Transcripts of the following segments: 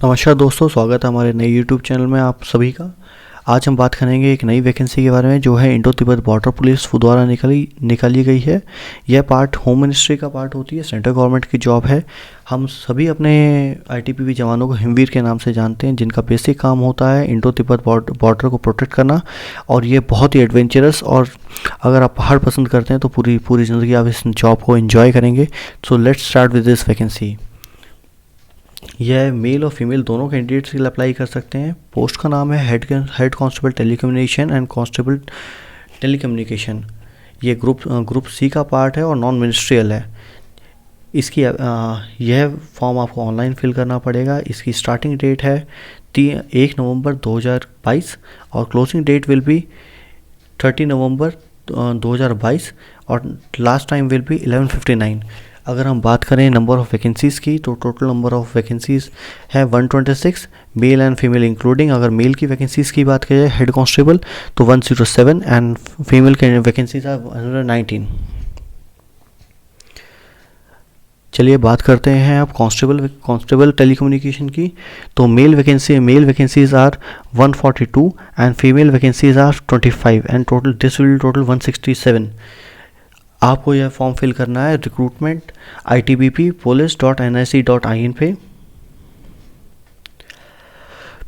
नमस्कार दोस्तों, स्वागत है हमारे नए यूट्यूब चैनल में आप सभी का। आज हम बात करेंगे एक नई वैकेंसी के बारे में जो है इंडो तिब्बत बॉर्डर पुलिस द्वारा निकाली गई है। यह पार्ट होम मिनिस्ट्री का पार्ट होती है, सेंट्रल गवर्नमेंट की जॉब है। हम सभी अपने आईटीबीपी जवानों को हिमवीर के नाम से जानते हैं, जिनका बेसिक काम होता है इंडो तिब्बत बॉर्डर को प्रोटेक्ट करना। और ये बहुत ही एडवेंचरस, और अगर आप पहाड़ पसंद करते हैं तो पूरी ज़िंदगी आप इस जॉब को एंजॉय करेंगे। So let's start with this vacancy. यह मेल और फीमेल दोनों कैंडिडेट्स के लिए अप्लाई कर सकते हैं। पोस्ट का नाम है head constable telecommunication and constable telecommunication. ये ग्रुप सी का पार्ट है और नॉन मिनिस्ट्रियल है। इसकी यह फॉर्म आपको ऑनलाइन फिल करना पड़ेगा। इसकी स्टार्टिंग डेट है 1 नवंबर 2022 और क्लोजिंग डेट विल बी 30 नवंबर 2022 और लास्ट टाइम विल बी 11:59। अगर हम बात करें नंबर ऑफ़ वैकेंसीज़ की, तो टोटल नंबर ऑफ़ वैकेंसीज़ है 126, मेल एंड फीमेल इंक्लूडिंग। अगर मेल की वैकेंसीज़ की बात की जाए हेड कांस्टेबल तो 107 एंड फीमेल के वैकेंसीज आर 119। चलिए बात करते हैं अब कांस्टेबल टेलीकम्युनिकेशन की। तो male vacancies are 142 and female vacancies are 25 and total 167। आपको यह फॉर्म फिल करना है recruitment@itbp-police.nic.in पे।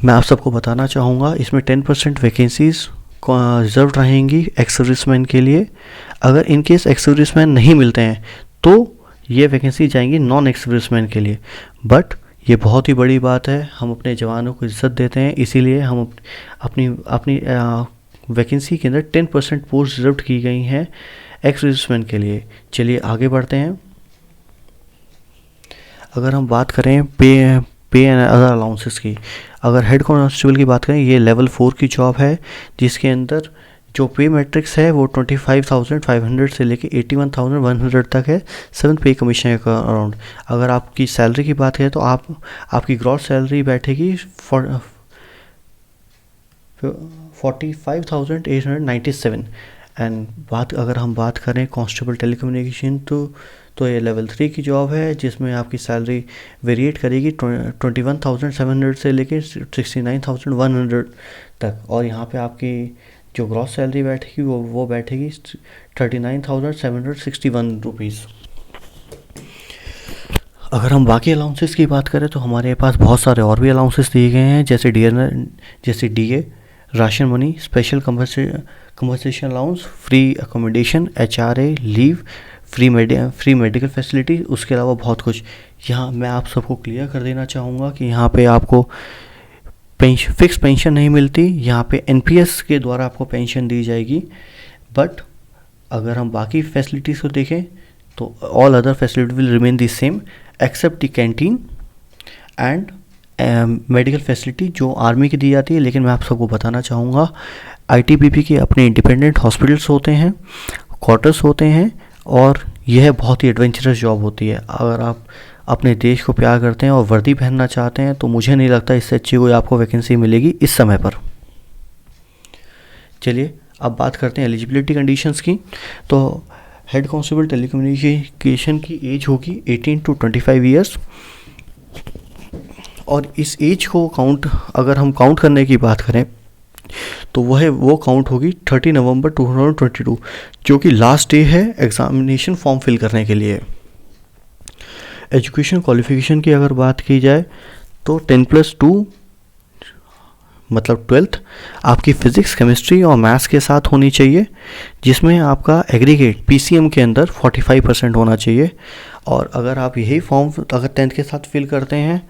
मैं आप सबको बताना चाहूँगा, इसमें 10% वैकेंसीज रिजर्व रहेंगी एक्स सर्विसमैन के लिए। अगर इन केस एक्स सर्विसमैन नहीं मिलते हैं तो ये वैकेंसी जाएंगी नॉन एक्स सर्विसमैन के लिए। बट ये बहुत ही बड़ी बात है, हम अपने जवानों को इज्जत देते हैं, इसीलिए हम अपनी वैकेंसी के अंदर 10% पोस्ट रिजर्व की गई हैं एक्स सर्विसमैन के लिए। चलिए आगे बढ़ते हैं। अगर हम बात करें पे एंड अदर अलाउंसेस की, अगर हेड कांस्टेबल की बात करें, ये लेवल 4 की जॉब है, जिसके अंदर जो पे मैट्रिक्स है वो 25,500 से लेके 81,100 तक है। 7th पे कमीशन के अराउंड। अगर आपकी सैलरी की बात करें तो आपकी ग्रॉस सैलरी बैठेगी 45,897। एंड अगर हम बात करें कांस्टेबल टेलीकम्युनिकेशन तो ये लेवल 3 की जॉब है, जिसमें आपकी सैलरी वेरिएट करेगी 21,700 से लेकर 69,100 तक। और यहाँ पे आपकी जो ग्रॉस सैलरी बैठेगी वो बैठेगी 39,761 रुपीज़। अगर हम बाकी अलाउंसेस की बात करें तो हमारे पास बहुत सारे और भी अलाउंसेस दिए गए हैं, जैसे DA, ration money, special compensation allowance, free accommodation, HRA, leave, free medical facility, उसके अलावा बहुत कुछ। यहाँ मैं आप सबको क्लियर कर देना चाहूँगा कि यहाँ पे आपको फिक्स पेंशन नहीं मिलती, यहाँ पे एनपीएस के द्वारा आपको पेंशन दी जाएगी। बट अगर हम बाकी फैसिलिटीज़ को देखें तो all other facility will remain the same except the canteen and medical facility जो आर्मी की दी जाती है। लेकिन मैं आप सबको बताना चाहूँगा, आईटीबीपी के अपने इंडिपेंडेंट हॉस्पिटल्स होते हैं, क्वार्टर्स होते हैं, और यह बहुत ही एडवेंचरस जॉब होती है। अगर आप अपने देश को प्यार करते हैं और वर्दी पहनना चाहते हैं तो मुझे नहीं लगता इससे अच्छी कोई आपको वैकेंसी मिलेगी इस समय पर। चलिए अब बात करते हैं एलिजिबिलिटी कंडीशंस की। तो हेड कांस्टेबल टेलीकम्युनिकेशन की एज होगी 18 to 25 ईयर्स। और इस एज को अगर हम काउंट करने की बात करें तो वो काउंट होगी 30 नवंबर 2022, जो कि लास्ट डे है एग्जामिनेशन फॉर्म फिल करने के लिए। एजुकेशन क्वालिफिकेशन की अगर बात की जाए तो 10+2 मतलब 12th आपकी फिज़िक्स, केमिस्ट्री और मैथ्स के साथ होनी चाहिए, जिसमें आपका एग्रीगेट पीसीएम के अंदर 45% होना चाहिए। और अगर आप यही फॉर्म अगर 10th के साथ फिल करते हैं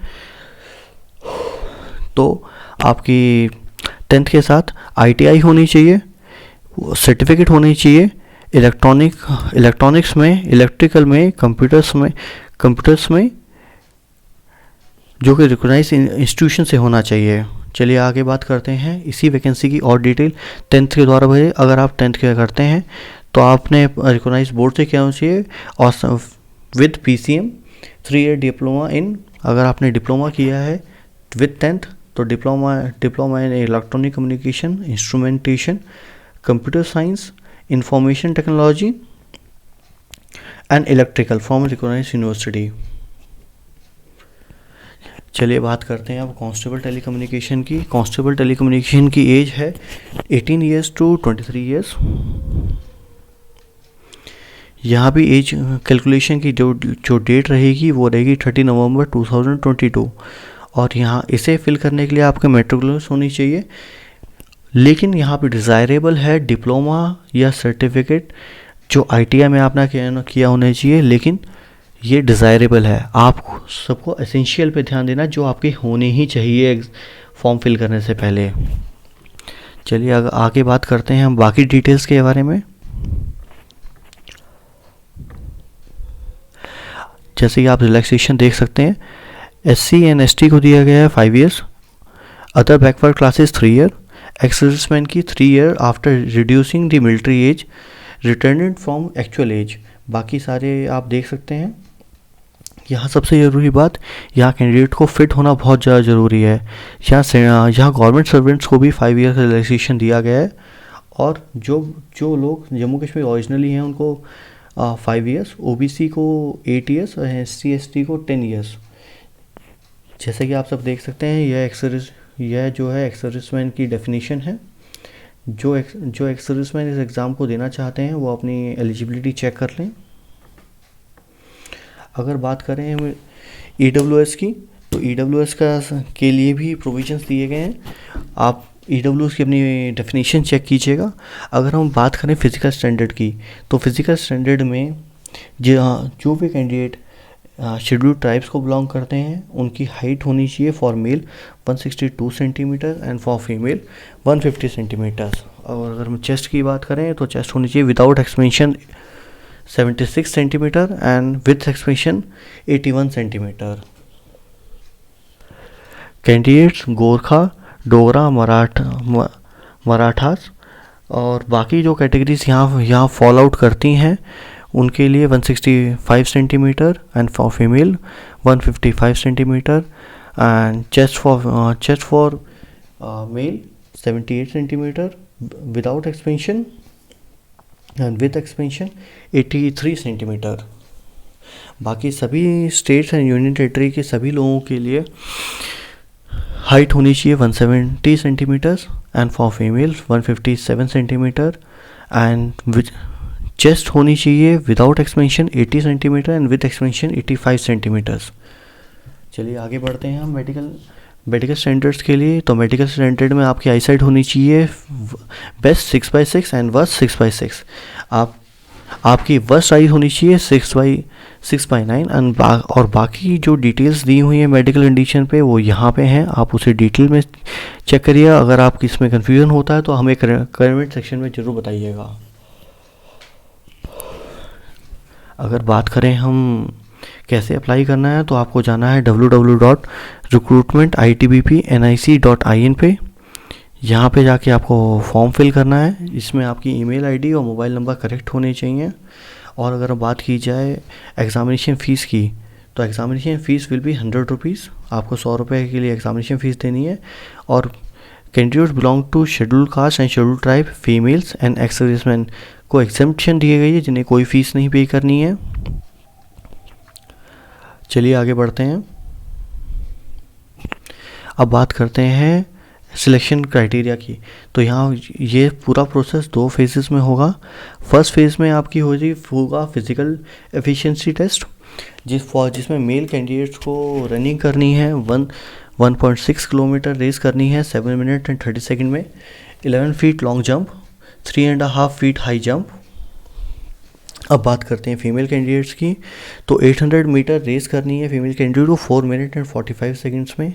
तो आपकी 10th के साथ आईटीआई होनी चाहिए, सर्टिफिकेट होनी चाहिए इलेक्ट्रॉनिक्स में, इलेक्ट्रिकल में, कंप्यूटर्स में, जो कि रिकॉग्नाइज इंस्टीट्यूशन से होना चाहिए। चलिए आगे बात करते हैं इसी वैकेंसी की और डिटेल। 10th के द्वारा भरे, अगर आप 10th के करते हैं तो आपने रिकॉग्नाइज बोर्ड से क्या होना चाहिए, और with PCM 3 year diploma in, अगर आपने डिप्लोमा किया है विद 10th तो diploma in electronic communication, instrumentation, computer science, information technology and electrical from recognised university. चलिए बात करते हैं अब कांस्टेबल टेलीकम्युनिकेशन की। कांस्टेबल टेलीकम्युनिकेशन की एज है 18 ईयर्स टू 23 ईयर्स। यहाँ भी एज कैलकुलेशन की जो डेट रहेगी वो रहेगी 30 नवंबर 2022। और यहाँ इसे फिल करने के लिए आपके मैट्रिकुलर्स होनी चाहिए, लेकिन यहाँ पे डिज़ायरेबल है डिप्लोमा या सर्टिफिकेट जो ITI में आपने किया होना चाहिए, लेकिन ये डिज़ायरेबल है। आप सबको एसेंशियल पे ध्यान देना जो आपके होने ही चाहिए फॉर्म फिल करने से पहले। चलिए आगे बात करते हैं हम बाकी डिटेल्स के बारे में। जैसे कि आप रिलैक्सेशन देख सकते हैं, SC एंड ST को दिया गया है 5 years, other backward classes 3 year, ex serviceman की 3 year after reducing the military age returned from actual age. बाकी सारे आप देख सकते हैं। यहाँ सबसे ज़रूरी बात, यहाँ कैंडिडेट को फिट होना बहुत ज़्यादा ज़रूरी है। यहाँ गवर्नमेंट सर्वेंट्स को भी 5 ईयर का रिलैक्सेशन दिया गया है, और जो लोग जम्मू कश्मीर ओरिजिनली हैं उनको 5 ईयर्स, OBC को 8 ईयर्स और SC ST को 10 ईयर्स। जैसे कि आप सब देख सकते हैं, यह जो है एक्स सर्विसमैन की डेफिनेशन है। जो एक्स सर्विसमैन इस एग्ज़ाम को देना चाहते हैं वो अपनी एलिजिबिलिटी चेक कर लें। अगर बात करें EWS की, तो EWS के लिए भी प्रोविजंस दिए गए हैं। आप EWS की अपनी डेफिनेशन चेक कीजिएगा। अगर हम बात करें फ़िज़िकल स्टैंडर्ड की, तो फ़िज़िकल स्टैंडर्ड में जो भी कैंडिडेट शेड्यूल्ड ट्राइब्स को बिलोंग करते हैं उनकी हाइट होनी चाहिए for male 162 centimetre and for female 150 centimetre. और अगर हम चेस्ट की बात करें तो चेस्ट होनी चाहिए without expansion 76 centimetre and with expansion 81 centimetre. Candidates Gorkha, Dogra, Marathas और बाकी जो कैटेगरीज यहाँ फॉल आउट करती हैं उनके लिए 165 centimetre and for female 155 centimetre and chest for male 78 centimetre without expansion and with expansion 83 centimetre. बाकी सभी स्टेट्स एंड यूनियन टेरिटरी के सभी लोगों के लिए हाइट होनी चाहिए 170 centimetres and for female 157 centimetre and with chest होनी चाहिए without expansion 80 centimetre and with expansion 85 centimetres. चलिए आगे बढ़ते हैं हम मेडिकल स्टैंडर्ड्स के लिए। तो मेडिकल स्टैंडर्ड में आपकी आईसाइट होनी चाहिए बेस्ट 6/6 एंड वर्स्ट 6/6। आपकी वर्स्ट आई होनी चाहिए 6/9 एंड और बाकी जो डिटेल्स दी हुई हैं मेडिकल कंडीशन पे वो यहाँ पे हैं, आप उसे डिटेल में चेक करिए। अगर आपकी इसमें कन्फ्यूजन होता है तो हमें कमेंट सेक्शन में ज़रूर बताइएगा। अगर बात करें हम कैसे अप्लाई करना है, तो आपको जाना है www.recruitmentitbpnic.in पे। यहाँ पे जाके आपको फॉर्म फिल करना है। इसमें आपकी ईमेल आईडी और मोबाइल नंबर करेक्ट होने चाहिए। और अगर बात की जाए एग्ज़ामिनेशन फ़ीस की, तो examination fees will be 100 rupees. आपको 100 रुपये के लिए एग्ज़ामिनेशन फ़ीस देनी है। और candidates belong to scheduled caste and scheduled tribe, females and ex serviceman को एग्जेम्पशन दिए गई है जिन्हें कोई फ़ीस नहीं पे करनी है। चलिए आगे बढ़ते हैं। अब बात करते हैं सिलेक्शन क्राइटेरिया की। तो यहाँ ये पूरा प्रोसेस 2 फेजेस में होगा। फर्स्ट फेज़ में आपकी होगा फिज़िकल एफिशिएंसी टेस्ट, जिसमें मेल कैंडिडेट्स को रनिंग करनी है 1.6 किलोमीटर रेस करनी है 7 मिनट एंड 30 सेकेंड में, 11 feet long jump, 3.5 feet high jump. अब बात करते हैं फीमेल कैंडिडेट्स की। तो 800 मीटर रेस करनी है फीमेल कैंडिडेट को 4 मिनट एंड 45 सेकेंड्स में,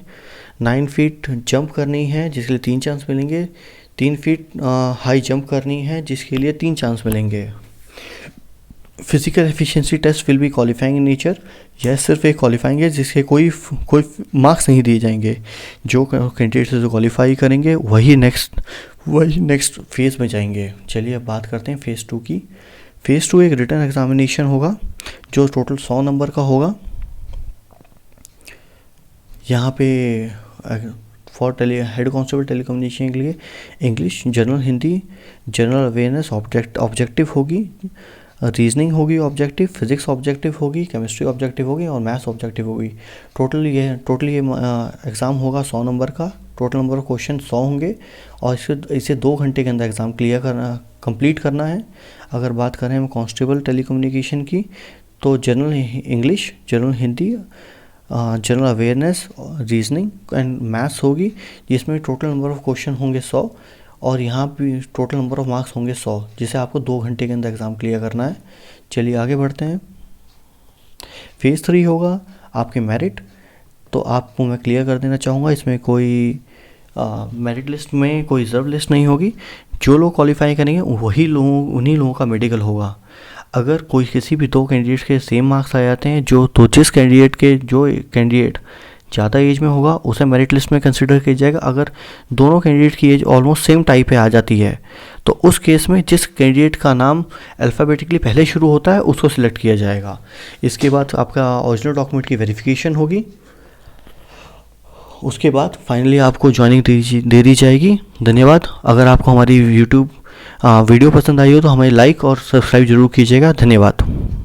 9 फीट जंप करनी है जिसके लिए 3 चांस मिलेंगे, 3 फीट हाई जंप करनी है जिसके लिए 3 चांस मिलेंगे। Physical efficiency test will be qualifying in nature. यह सिर्फ एक क्वालिफाइंग है जिसके कोई मार्क्स नहीं दिए जाएंगे। जो कैंडिडेट से जो क्वालिफाई करेंगे वही नेक्स्ट फेज़ में जाएंगे। चलिए अब बात करते हैं फ़ेज़ 2 की। फ़ेज़ 2 एक रिटन एग्जामिनेशन होगा जो टोटल 100 नंबर का होगा। यहाँ पे फॉर हेड कांस्टेबल टेलीकम्युनिकेशन के लिए English, general Hindi, general awareness objective होगी। रीजनिंग होगी ऑब्जेक्टिव, फिजिक्स ऑब्जेक्टिव होगी, केमिस्ट्री ऑब्जेक्टिव होगी और मैथ्स ऑब्जेक्टिव होगी। टोटल ये एग्ज़ाम होगा 100 नंबर का। टोटल नंबर ऑफ क्वेश्चन 100 होंगे और इसे 2 घंटे के अंदर एग्ज़ाम कंप्लीट करना है। अगर बात करें हम कांस्टेबल टेलीकम्युनिकेशन की, तो general English, general Hindi, general awareness, reasoning and maths होगी, जिसमें टोटल नंबर ऑफ क्वेश्चन होंगे 100 और यहाँ भी टोटल नंबर ऑफ मार्क्स होंगे 100, जिसे आपको 2 घंटे के अंदर एग्ज़ाम क्लियर करना है। चलिए आगे बढ़ते हैं। फेज़ 3 होगा आपके मेरिट। तो आपको मैं क्लियर कर देना चाहूँगा, इसमें कोई मेरिट लिस्ट में कोई रिजर्व लिस्ट नहीं होगी। जो लोग क्वालिफाई करेंगे उन्हीं लोगों का मेडिकल होगा। अगर कोई किसी भी 2 कैंडिडेट्स के सेम मार्क्स आ जाते हैं, जो जिस कैंडिडेट ज़्यादा एज में होगा उसे मेरिट लिस्ट में कंसिडर किया जाएगा। अगर दोनों कैंडिडेट की एज ऑलमोस्ट सेम टाइप पे आ जाती है, तो उस केस में जिस कैंडिडेट का नाम अल्फ़ाबेटिकली पहले शुरू होता है उसको सिलेक्ट किया जाएगा। इसके बाद आपका ओरिजिनल डॉक्यूमेंट की वेरिफिकेशन होगी। उसके बाद फाइनली आपको ज्वाइनिंग दे दी जाएगी। धन्यवाद। अगर आपको हमारी यूट्यूब वीडियो पसंद आई हो तो हमें लाइक और सब्सक्राइब जरूर कीजिएगा। धन्यवाद।